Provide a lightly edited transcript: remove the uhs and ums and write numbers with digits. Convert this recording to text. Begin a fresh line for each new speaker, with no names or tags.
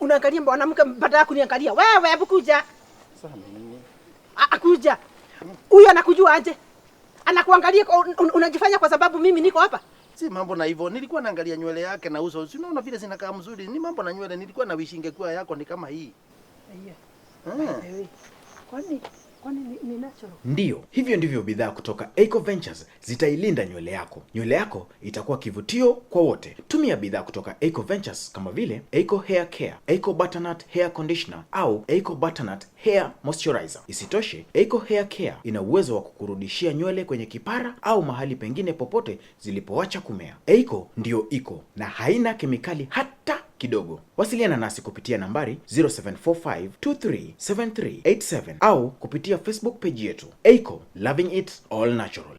unaangalia mwanamke badala ya kuniangalia. Wewe hebu kuja.
Sasa nini?
Akuja. Huyo anakujua aje? Anakuangalia unajifanya kwa sababu mimi niko hapa.
Si mambo na hivyo. Nilikuwa naangalia nywele yake na uso. Si unaona vile zinakaa mzuri. Ni mambo na nywele. Nilikuwa na wish ingekuwa yako ni kama hii.
Kwani ni natural?
Ndiyo, hivyo ndivyo bidhaa kutoka Eco Ventures zitailinda nywele yako. Nywele yako itakuwa kivutio kwa wote. Tumia bidhaa kutoka Eco Ventures kama vile Eco Hair Care, Eco Butternut Hair Conditioner au Eco Butternut Hair Moisturizer. Isitoshe, Eco Hair Care ina uwezo wa kukurudishia nywele kwenye kipara au mahali pengine popote zilipoacha kumea. Eco ndio iko na haina kemikali hata kidogo. Wasiliana nasi kupitia nambari 0745237387 au kupitia Facebook page yetu. Eco, loving it all natural.